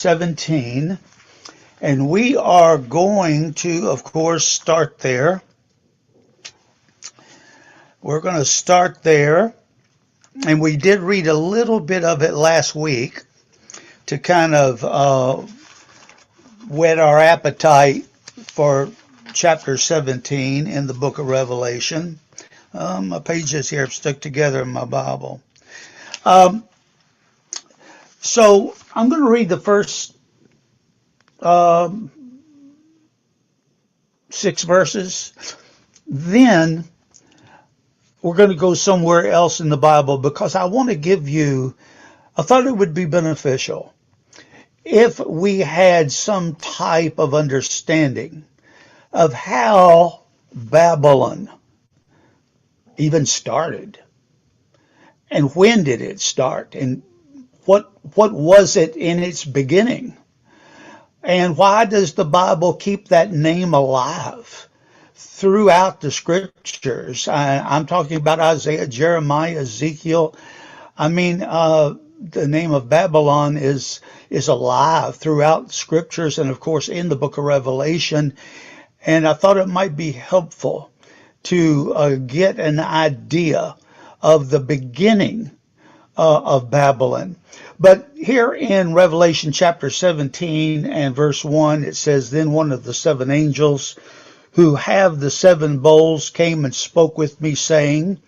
17, and we are going to, of course, start there. We're going to start there, and we did read a little bit of it last week to kind of whet our appetite for chapter 17 in the book of Revelation. My pages here have stuck together in my Bible. So I'm going to read the first 6 verses. Then we're going to go somewhere else in the Bible because I want to give you, I thought it would be beneficial if we had some type of understanding of how Babylon even started. And when did it start? And what was it in its beginning? And why does the Bible keep that name alive throughout the scriptures? I'm talking about Isaiah, Jeremiah, Ezekiel. I mean, the name of Babylon is alive throughout scriptures and, of course, in the book of Revelation. And I thought it might be helpful to get an idea of the beginning of Babylon. But here in Revelation chapter 17 and verse 1, it says, "Then one of the 7 angels who have the 7 bowls came and spoke with me, saying,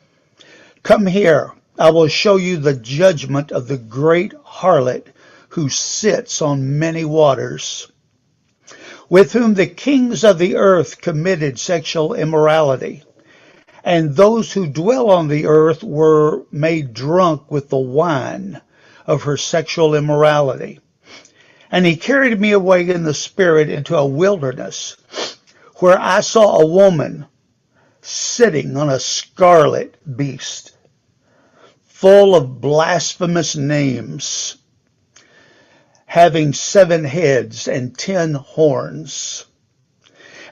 'Come here, I will show you the judgment of the great harlot who sits on many waters, with whom the kings of the earth committed sexual immorality. And those who dwell on the earth were made drunk with the wine of her sexual immorality. And he carried me away in the spirit into a wilderness, where I saw a woman sitting on a scarlet beast, full of blasphemous names, having 7 heads and 10 horns.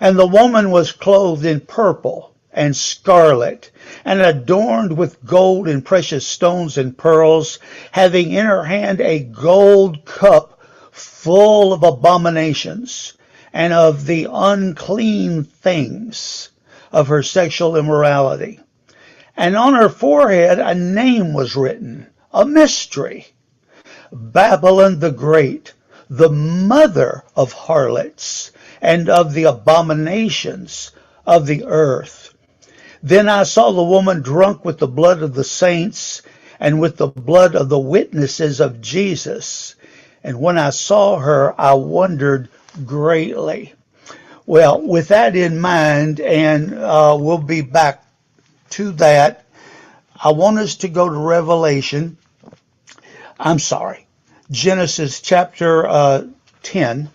And the woman was clothed in purple and scarlet, and adorned with gold and precious stones and pearls, having in her hand a gold cup full of abominations and of the unclean things of her sexual immorality. And on her forehead a name was written, a mystery, Babylon the Great, the mother of harlots and of the abominations of the earth. Then I saw the woman drunk with the blood of the saints and with the blood of the witnesses of Jesus. And when I saw her, I wondered greatly.'" Well, with that in mind, and we'll be back to that, I want us to go to Genesis chapter 10.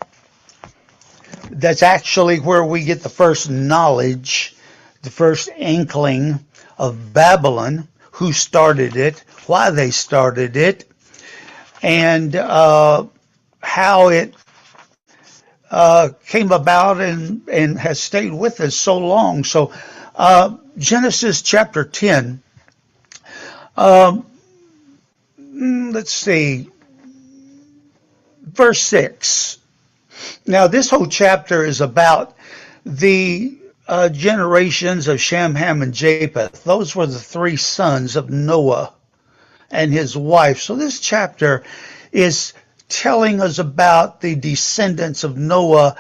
That's actually where we get the first knowledge, the first inkling of Babylon, who started it, why they started it, and how it came about and has stayed with us so long. So Genesis chapter 10, let's see, verse 6. Now this whole chapter is about the generations of Shem, Ham, and Japheth. Those were the 3 sons of Noah and his wife. So this chapter is telling us about the descendants of Noah,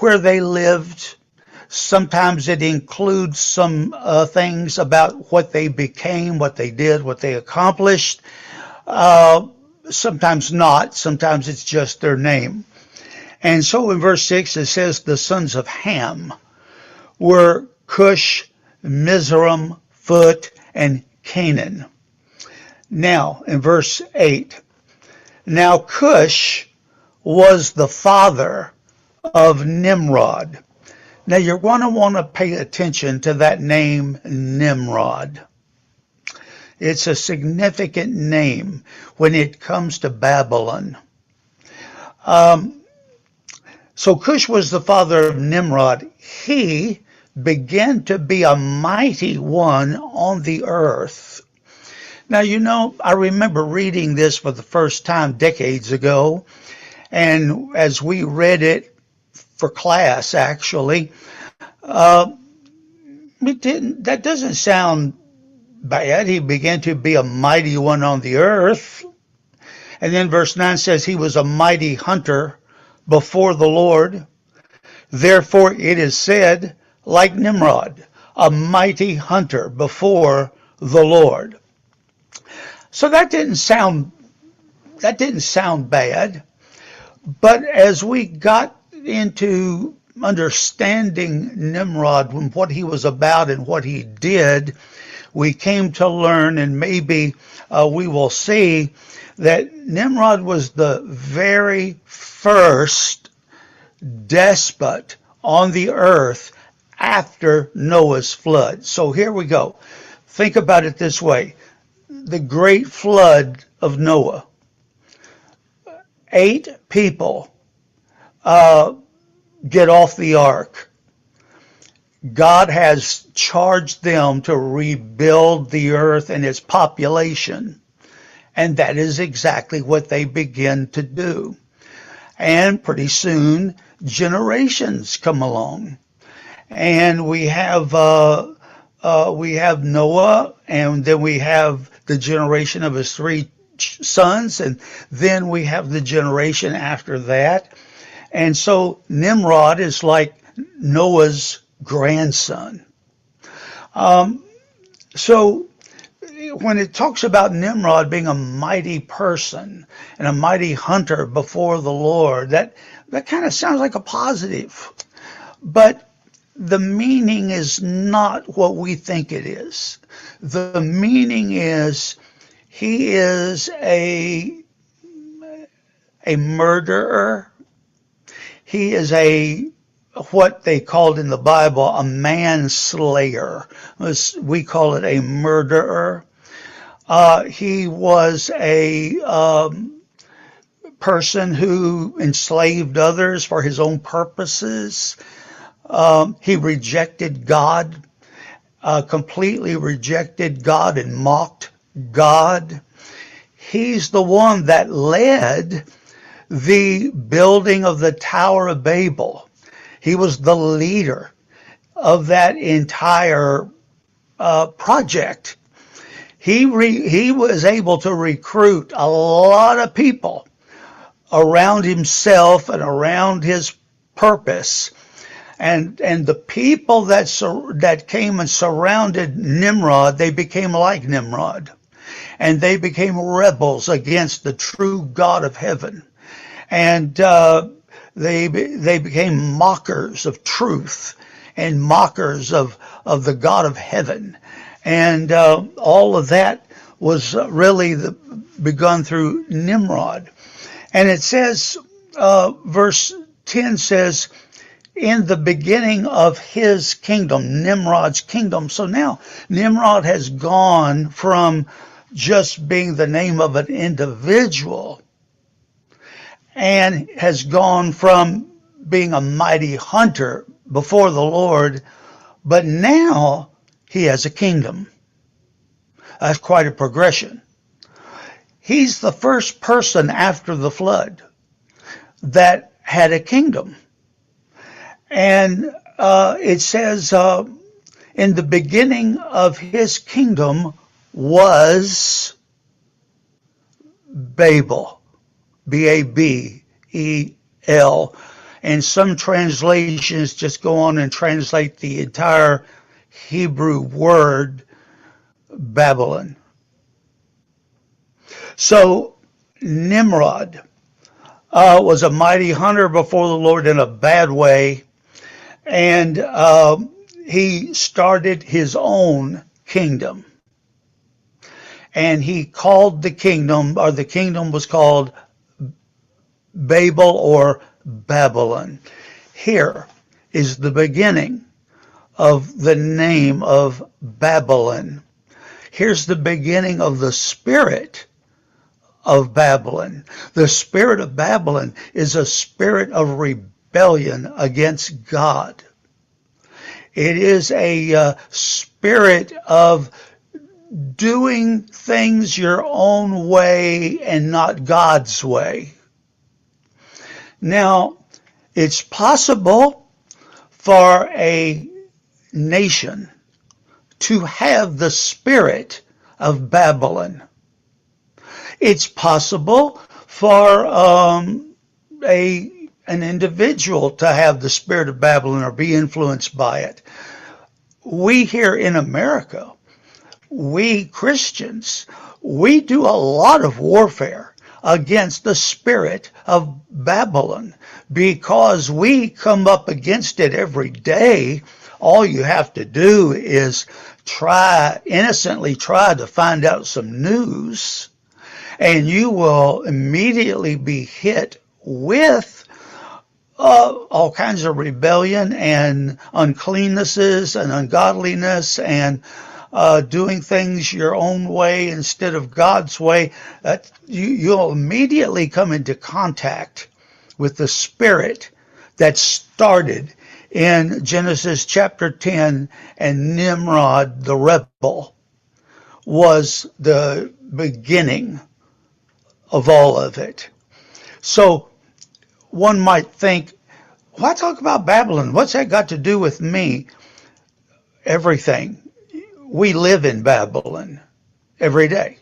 where they lived. Sometimes it includes some things about what they became, what they did, what they accomplished. Sometimes not. Sometimes it's just their name. And so in verse 6 it says the sons of Ham were Cush, Mizraim, Phut, and Canaan. Now, in verse 8, now Cush was the father of Nimrod. Now, you're going to want to pay attention to that name, Nimrod. It's a significant name when it comes to Babylon. So Cush was the father of Nimrod. He began to be a mighty one on the earth. Now, you know, I remember reading this for the first time decades ago, And as we read it for class, actually, uh, that doesn't sound bad. He began to be a mighty one on the earth. And then verse 9 says he was a mighty hunter before the Lord. Therefore it is said, like Nimrod, a mighty hunter before the Lord. So that didn't sound bad. But as we got into understanding Nimrod and what he was about and what he did, we came to learn, and maybe we will see, that Nimrod was the very first despot on the earth after Noah's flood. So here we go. Think about it this way. The great flood of Noah. 8 people get off the ark. God has charged them to rebuild the earth and its population. And that is exactly what they begin to do. And pretty soon, generations come along. And we have Noah, and then we have the generation of his 3 sons, and then we have the generation after that. And so Nimrod is like Noah's grandson. So when it talks about Nimrod being a mighty person and a mighty hunter before the Lord, that kind of sounds like a positive. But the meaning is not what we think it is. The meaning is he is a murderer. He is what they called in the Bible a manslayer. We call it a murderer. He was a person who enslaved others for his own purposes. He rejected God, completely rejected God and mocked God. He's the one that led the building of the Tower of Babel. He was the leader of that entire project. He was able to recruit a lot of people around himself and around his purpose. And the people that came and surrounded Nimrod, they became like Nimrod. And they became rebels against the true God of heaven. And they became mockers of truth and mockers of the God of heaven. And all of that was really begun through Nimrod. And it says, verse 10 says, in the beginning of his kingdom, Nimrod's kingdom. So now Nimrod has gone from just being the name of an individual and has gone from being a mighty hunter before the Lord, but now he has a kingdom. That's quite a progression. He's the first person after the flood that had a kingdom. And it says, in the beginning of his kingdom was Babel, Babel. And some translations just go on and translate the entire Hebrew word Babylon. So Nimrod was a mighty hunter before the Lord in a bad way. And he started his own kingdom. And he called the kingdom was called Babel or Babylon. Here is the beginning of the name of Babylon. Here's the beginning of the spirit of Babylon. The spirit of Babylon is a spirit of rebellion against God. It is a spirit of doing things your own way and not God's way. Now, it's possible for a nation to have the spirit of Babylon. It's possible for an individual to have the spirit of Babylon or be influenced by it. We here in America, we Christians, we do a lot of warfare against the spirit of Babylon because we come up against it every day. All you have to do is innocently try to find out some news, and you will immediately be hit with all kinds of rebellion and uncleannesses and ungodliness and doing things your own way instead of God's way. You'll immediately come into contact with the spirit that started in Genesis chapter 10, and Nimrod the rebel was the beginning of all of it. So one might think, why talk about Babylon? What's that got to do with me? Everything. We live in Babylon every day.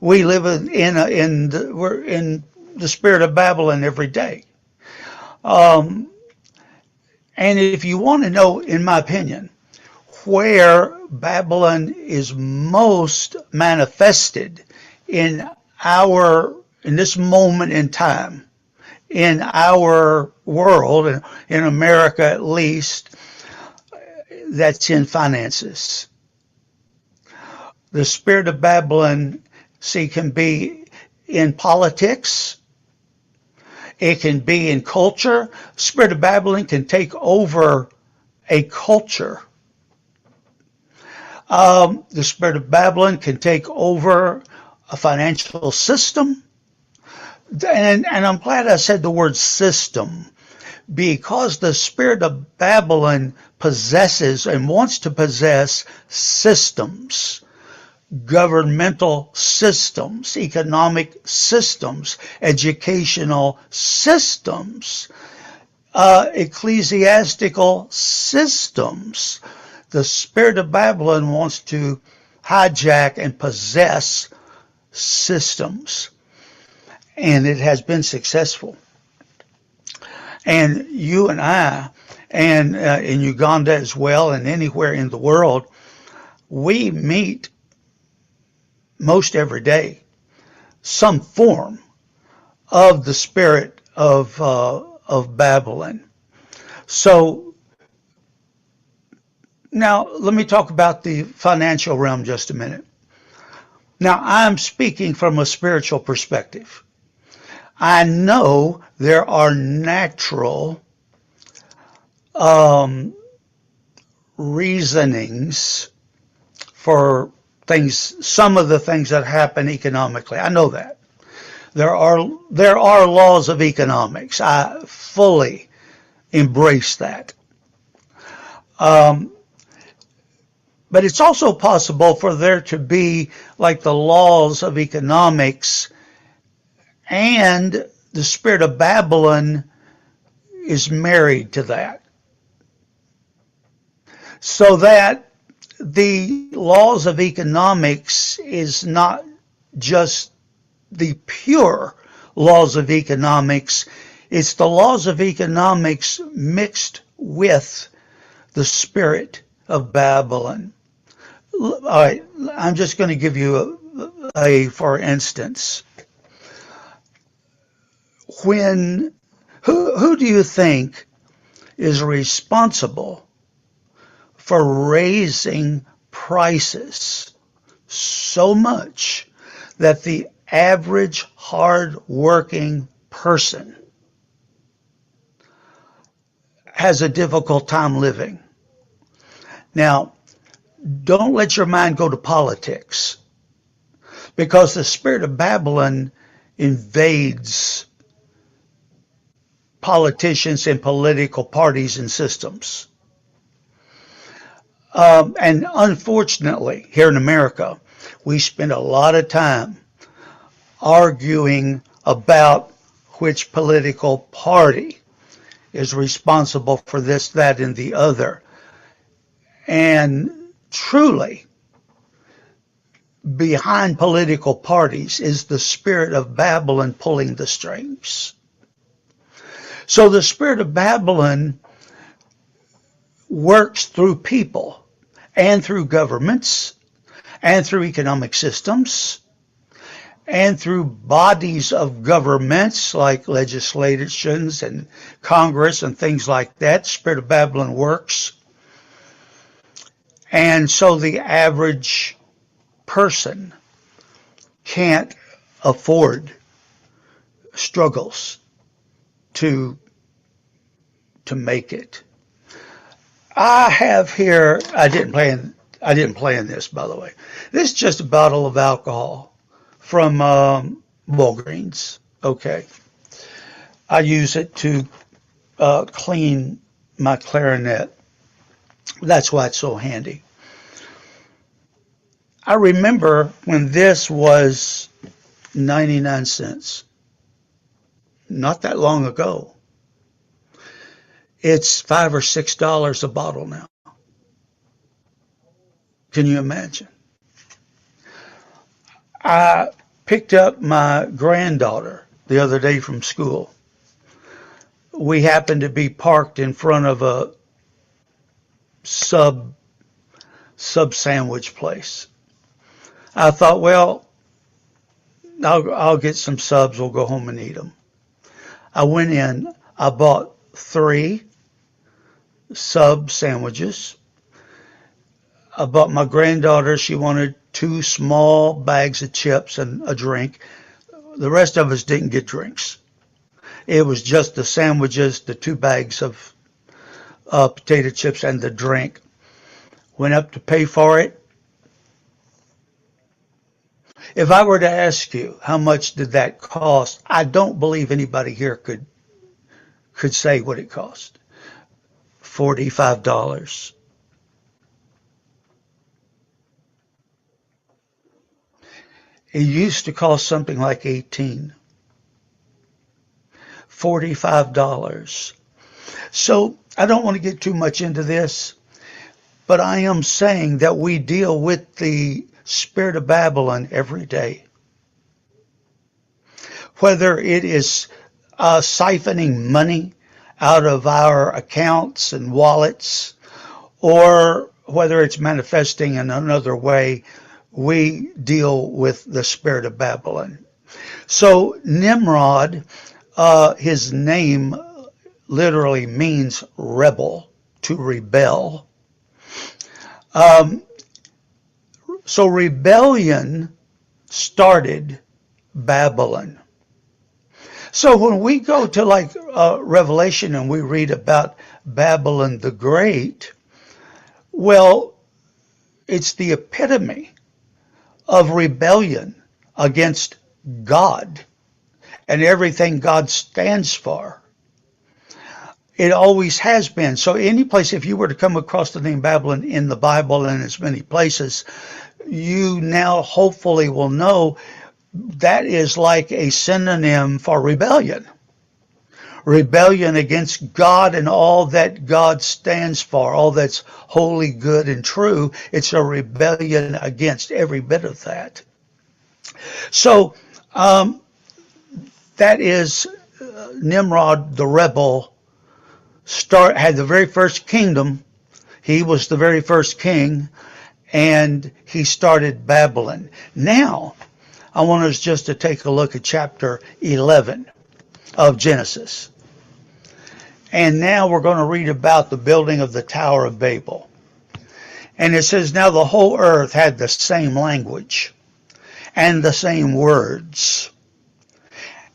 We live we're in the spirit of Babylon every day. And if you want to know, in my opinion, where Babylon is most manifested in this moment in time, in our world, in America at least, that's in finances. The spirit of Babylon, can be in politics. It can be in culture. The spirit of Babylon can take over a culture. The spirit of Babylon can take over a financial system. And I'm glad I said the word system, because the spirit of Babylon possesses and wants to possess systems, governmental systems, economic systems, educational systems, ecclesiastical systems. The spirit of Babylon wants to hijack and possess systems, and it has been successful. And you and I, and in Uganda as well, and anywhere in the world, we meet most every day some form of the spirit of Babylon. So now let me talk about the financial realm just a minute. Now I'm speaking from a spiritual perspective. I know there are natural reasonings for things, some of the things that happen economically. I know that. There are laws of economics. I fully embrace that. But it's also possible for there to be like the laws of economics, and the spirit of Babylon is married to that. So that the laws of economics is not just the pure laws of economics, it's the laws of economics mixed with the spirit of Babylon. All right, I'm just going to give you for instance. Who do you think is responsible for raising prices so much that the average hard-working person has a difficult time living? Now, don't let your mind go to politics, because the spirit of Babylon invades politicians and political parties and systems. And unfortunately, here in America, we spend a lot of time arguing about which political party is responsible for this, that, and the other. And truly, behind political parties is the spirit of Babylon pulling the strings. So the spirit of Babylon works through people and through governments and through economic systems and through bodies of governments like legislations and Congress and things like that. The spirit of Babylon works. And so the average person can't afford struggles to make it. I have here, I didn't plan this, by the way. This is just a bottle of alcohol from Walgreens. Okay. I use it to clean my clarinet. That's why it's so handy. I remember when this was 99 cents. Not that long ago. It's $5 or $6 a bottle now. Can you imagine? I picked up my granddaughter the other day from school. We happened to be parked in front of a sub sandwich place. I thought, well, I'll get some subs. We'll go home and eat them. I went in. I bought 3 sub sandwiches. I bought my granddaughter. She wanted 2 small bags of chips and a drink. The rest of us didn't get drinks. It was just the sandwiches, the 2 bags of potato chips, and the drink. Went up to pay for it. If I were to ask you how much did that cost, I don't believe anybody here could say what it cost. $45. It used to cost something like $18. $45. So I don't want to get too much into this, but I am saying that we deal with the spirit of Babylon every day. Whether it is siphoning money out of our accounts and wallets, or whether it's manifesting in another way, we deal with the spirit of Babylon. So Nimrod, his name literally means rebel, to rebel. So rebellion started Babylon. So when we go to like Revelation and we read about Babylon the Great, well, it's the epitome of rebellion against God and everything God stands for. It always has been. So any place, if you were to come across the name Babylon in the Bible and as many places, you now hopefully will know that is like a synonym for rebellion. Rebellion against God and all that God stands for, all that's holy, good, and true. It's a rebellion against every bit of that. So that is Nimrod, the rebel, had the very first kingdom. He was the very first king, and he started Babylon. Now, I want us just to take a look at chapter 11 of Genesis. And now we're going to read about the building of the Tower of Babel. And it says, now the whole earth had the same language and the same words.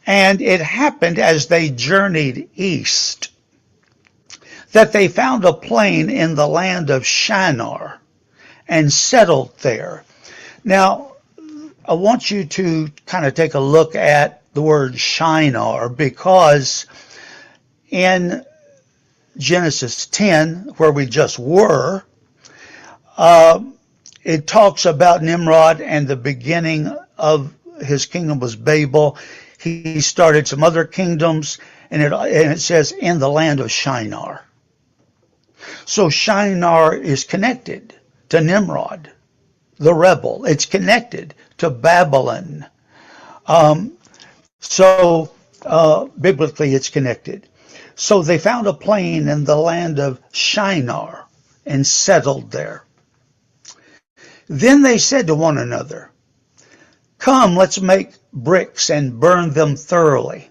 And it happened as they journeyed east that they found a plain in the land of Shinar and settled there. Now, I want you to kind of take a look at the word Shinar, because in Genesis 10, where we just were, it talks about Nimrod and the beginning of his kingdom was Babel. He started some other kingdoms, and it says in the land of Shinar. So Shinar is connected to Nimrod, the rebel. It's connected to Babylon. Um, so biblically, it's connected. So they found a plain in the land of Shinar and settled there. Then they said to one another, "Come, let's make bricks and burn them thoroughly."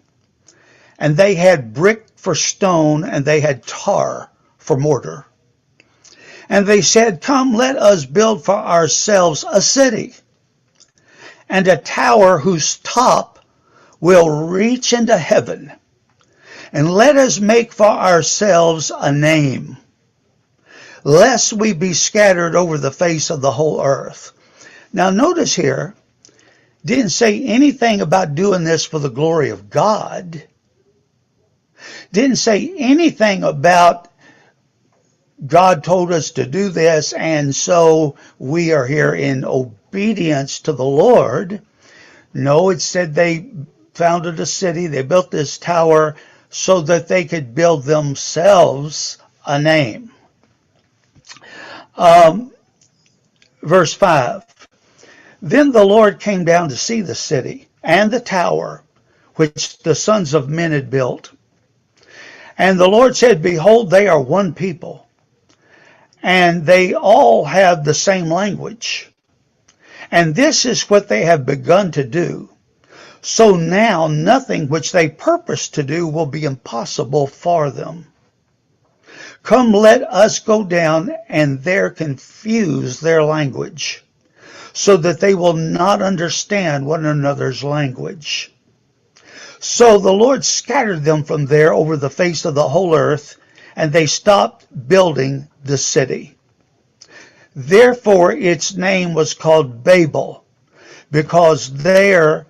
And they had brick for stone, and they had tar for mortar. And they said, "Come, let us build for ourselves a city, and a tower whose top will reach into heaven. And let us make for ourselves a name, lest we be scattered over the face of the whole earth." Now notice here, didn't say anything about doing this for the glory of God. Didn't say anything about God told us to do this, and so we are here in obedience to the Lord. No, it said they founded a city, they built this tower so that they could build themselves a name. Verse 5, then the Lord came down to see the city and the tower which the sons of men had built. And the Lord said, "Behold, they are one people, and they all have the same language. And this is what they have begun to do. So now nothing which they purpose to do will be impossible for them. Come, let us go down and there confuse their language, so that they will not understand one another's language." So the Lord scattered them from there over the face of the whole earth, and they stopped building the city. Therefore its name was called Babel, because there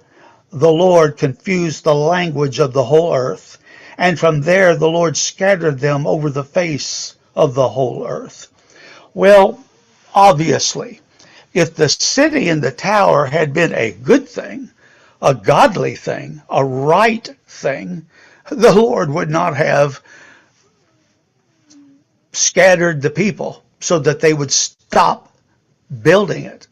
the Lord confused the language of the whole earth, and from there the Lord scattered them over the face of the whole earth. Well, obviously, if the city and the tower had been a good thing, a godly thing, a right thing, the Lord would not have scattered the people so that they would stop building it.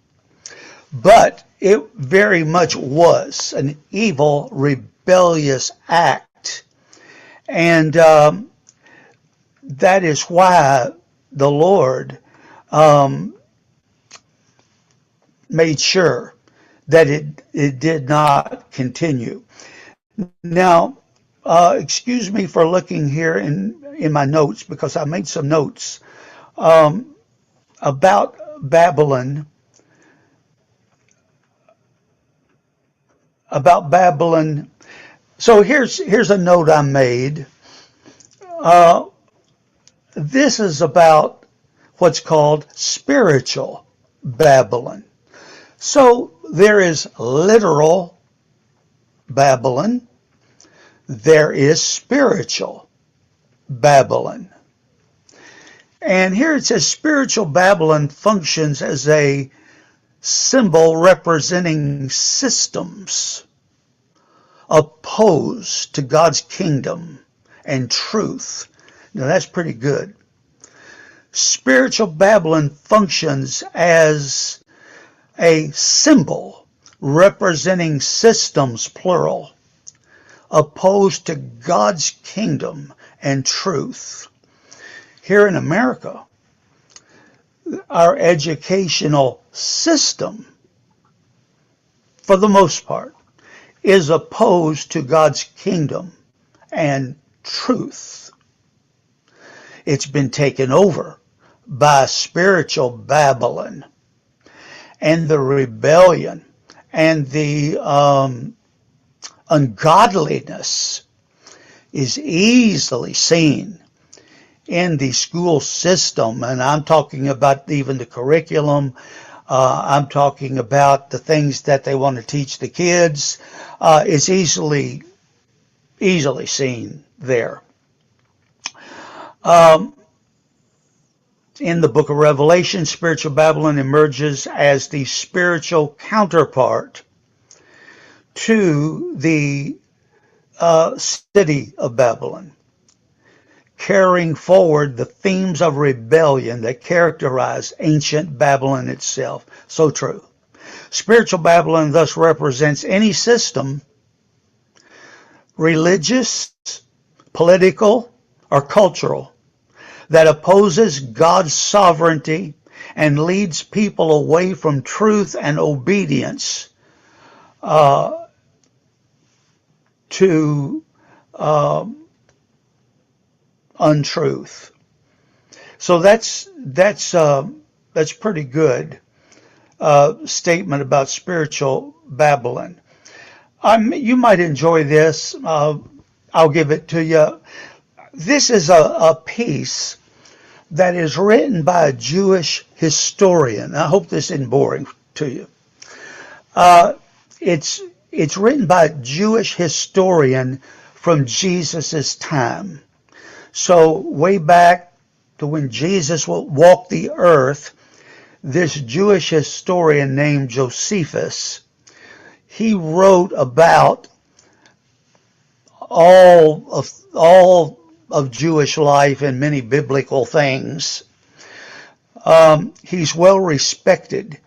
But it very much was an evil, rebellious act. And that is why the Lord made sure that it did not continue. Now, excuse me for looking here in my notes, because I made some notes about Babylon. So here's a note I made. This is about what's called spiritual Babylon. So there is literal Babylon. There is spiritual Babylon. And here it says spiritual Babylon functions as a symbol representing systems opposed to God's kingdom and truth. Now that's pretty good. Spiritual Babylon functions as a symbol representing systems, plural, opposed to God's kingdom and truth. Here in America, our educational system, for the most part, is opposed to God's kingdom and truth. It's been taken over by spiritual Babylon, and the rebellion and the ungodliness is easily seen in the school system. And I'm talking about even the curriculum. I'm talking about the things that they want to teach the kids. It's easily seen there. In the book of Revelation, spiritual Babylon emerges as the spiritual counterpart to the city of Babylon, carrying forward the themes of rebellion that characterize ancient Babylon itself. So true. Spiritual Babylon thus represents any system, religious, political, or cultural, that opposes God's sovereignty and leads people away from truth and obedience to untruth. So that's pretty good statement about spiritual Babylon. You might enjoy this. I'll give it to you. This is a piece that is written by a Jewish historian. I hope this isn't boring to you. It's written by a Jewish historian from Jesus' time. So way back to when Jesus walked the earth, this Jewish historian named Josephus, he wrote about all of Jewish life and many biblical things. He's well respected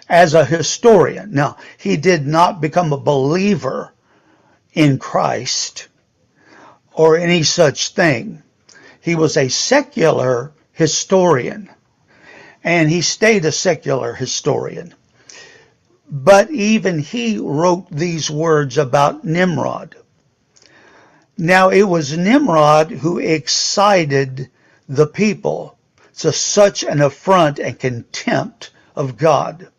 as a historian. Now, he did not become a believer in Christ or any such thing. He was a secular historian, and he stayed a secular historian. But even he wrote these words about Nimrod. Now, it was Nimrod who excited the people to such an affront and contempt of God.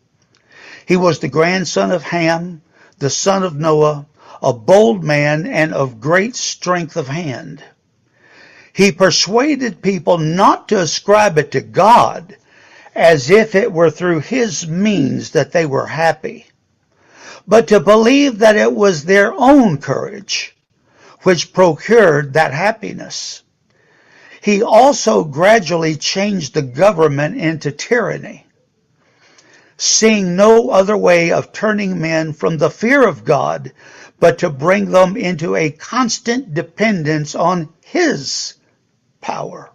He was the grandson of Ham, the son of Noah, a bold man and of great strength of hand. He persuaded people not to ascribe it to God, as if it were through his means that they were happy, but to believe that it was their own courage which procured that happiness. He also gradually changed the government into tyranny, seeing no other way of turning men from the fear of God, but to bring them into a constant dependence on his power.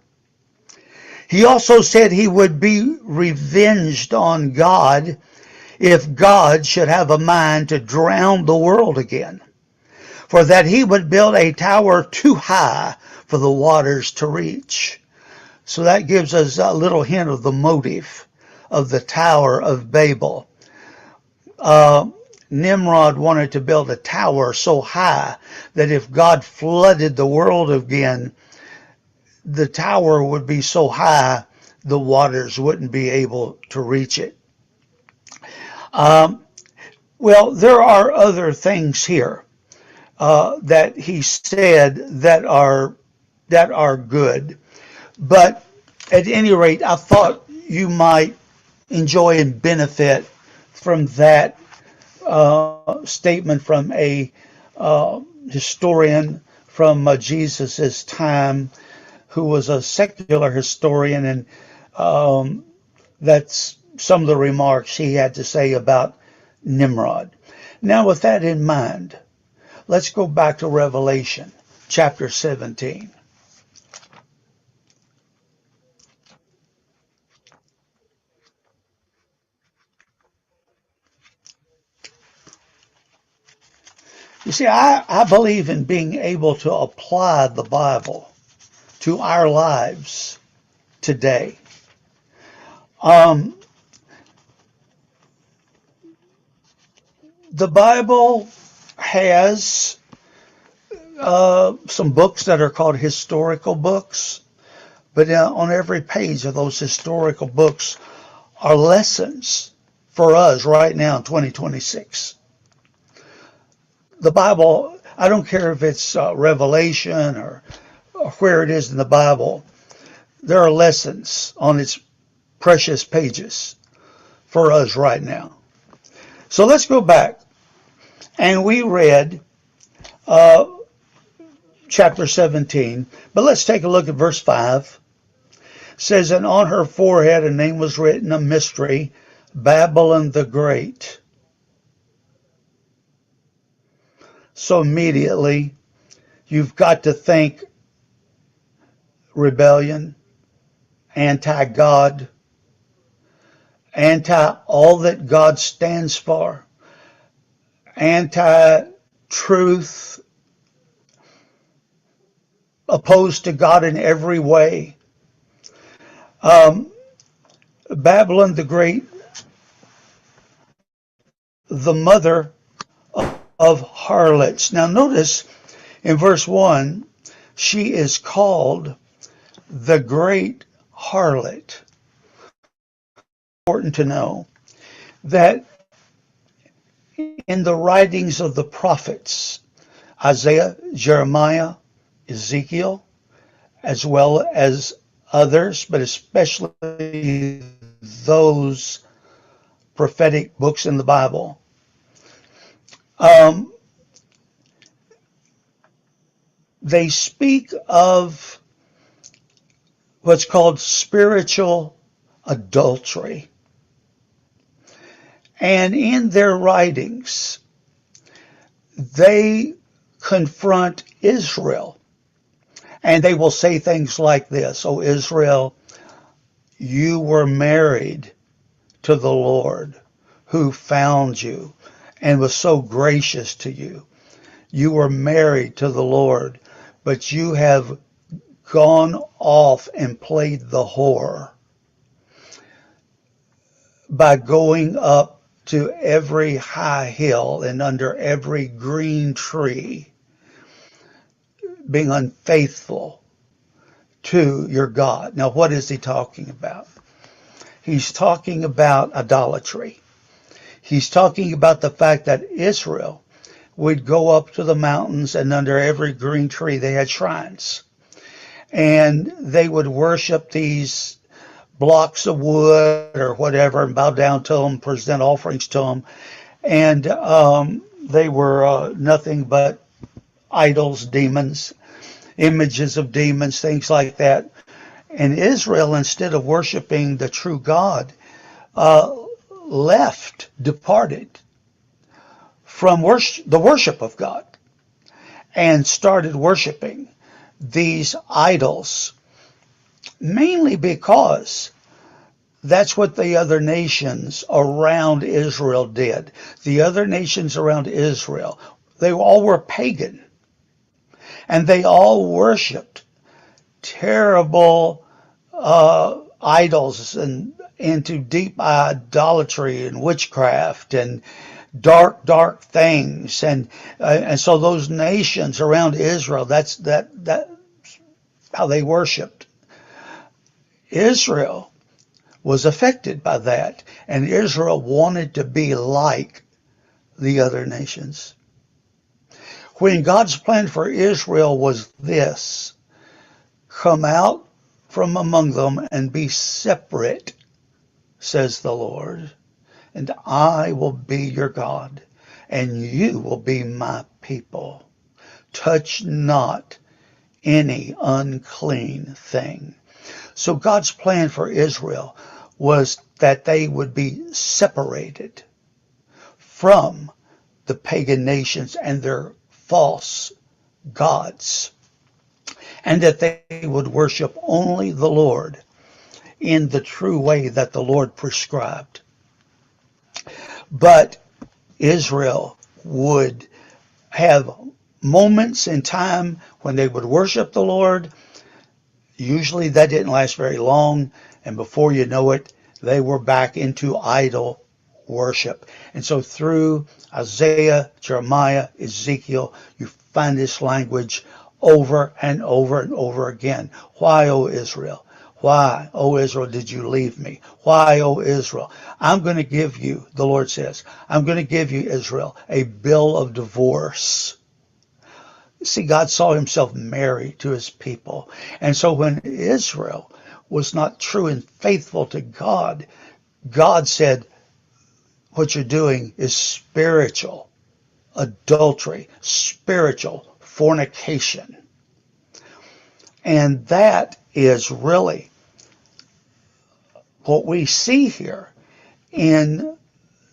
He also said he would be revenged on God if God should have a mind to drown the world again, for that he would build a tower too high for the waters to reach. So that gives us a little hint of the motive of the Tower of Babel. Nimrod wanted to build a tower so high that if God flooded the world again, the tower would be so high the waters wouldn't be able to reach it. Well, there are other things here that he said that are good, but at any rate, I thought you might enjoy and benefit from that statement from a historian from Jesus' time, who was a secular historian, and that's some of the remarks he had to say about Nimrod. Now, with that in mind, let's go back to Revelation chapter 17. You see, I believe in being able to apply the Bible to our lives today. The Bible has some books that are called historical books, but on every page of those historical books are lessons for us right now in 2026. The Bible, I don't care if it's Revelation or where it is in the Bible, there are lessons on its precious pages for us right now. So let's go back. And we read chapter 17, but let's take a look at verse 5. It says, and on her forehead a name was written, a mystery, Babylon the Great. So immediately you've got to think rebellion, anti-God, anti all that God stands for, anti-truth, opposed to God in every way. Um, Babylon the Great, the mother of harlots. Now notice in verse 1, she is called the great harlot. Important to know that in the writings of the prophets, Isaiah, Jeremiah, Ezekiel, as well as others, but especially those prophetic books in the Bible, um, they speak of what's called spiritual adultery. And in their writings, they confront Israel. And they will say things like this: "O Israel, you were married to the Lord who found you and was so gracious to you. You were married to the Lord, but you have gone off and played the whore by going up to every high hill and under every green tree, being unfaithful to your God." Now, what is he talking about? He's talking about idolatry. He's talking about the fact that Israel would go up to the mountains, and under every green tree they had shrines. And they would worship these blocks of wood or whatever and bow down to them, present offerings to them. And they were nothing but idols, demons, images of demons, things like that. And Israel, instead of worshiping the true God, uh, departed from the worship of God and started worshiping these idols, mainly because that's what the other nations around Israel did. The other nations around Israel, they all were pagan, and they all worshiped terrible idols and into deep idolatry and witchcraft and dark things. And so those nations around Israel, that's how they worshiped. Israel was affected by that, and Israel wanted to be like the other nations. When God's plan for Israel was this: come out from among them and be separate, says the Lord, and I will be your God, and you will be my people. Touch not any unclean thing. So God's plan for Israel was that they would be separated from the pagan nations and their false gods, and that they would worship only the Lord in the true way that the Lord prescribed. But Israel would have moments in time when they would worship the Lord. Usually that didn't last very long, and before you know it, they were back into idol worship. And so through Isaiah, Jeremiah, Ezekiel, you find this language over and over and over again. Why, O Israel? Why, O Israel, did you leave me? Why, O Israel? I'm going to give you, the Lord says, I'm going to give you, Israel, a bill of divorce. See, God saw himself married to his people. And so when Israel was not true and faithful to God, God said, what you're doing is spiritual adultery, spiritual fornication. And that is really what we see here in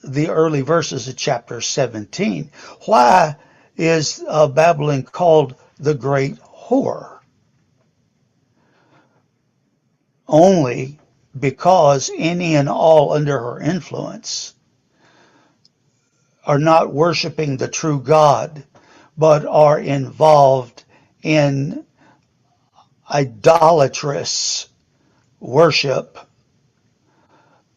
the early verses of chapter 17. Why is Babylon called the great whore? Only because any and all under her influence are not worshiping the true God, but are involved in idolatrous worship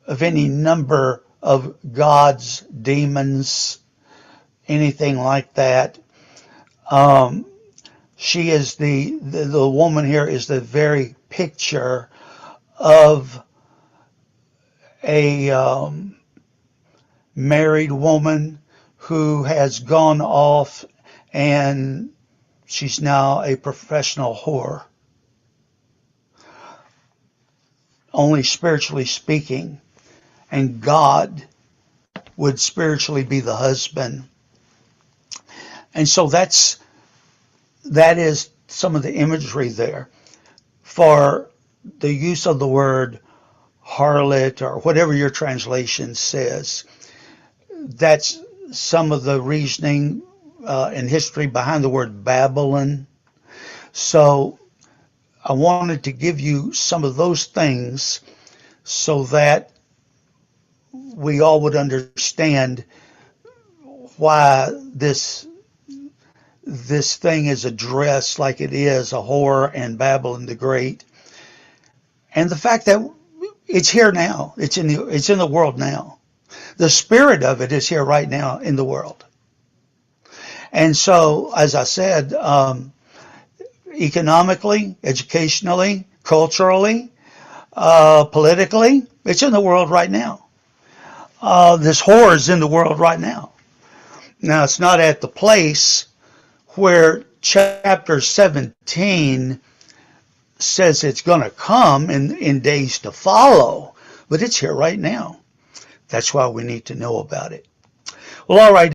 of any number of gods, demons, anything like that. She is the woman here is the very picture of a married woman who has gone off and she's now a professional whore. Only spiritually speaking, and God would spiritually be the husband. And so that is some of the imagery there for the use of the word harlot or whatever your translation says. That's some of the reasoning and history behind the word Babylon. So I wanted to give you some of those things so that we all would understand why this thing is addressed like it is, a whore and Babylon the Great, and the fact that it's here now. It's in the world now. The spirit of it is here right now in the world. And so, as I said, economically, educationally, culturally, politically, it's in the world right now. This whore is in the world right now. Now, it's not at the place where chapter 17 says it's going to come in days to follow, but it's here right now. That's why we need to know about it. Well, all right.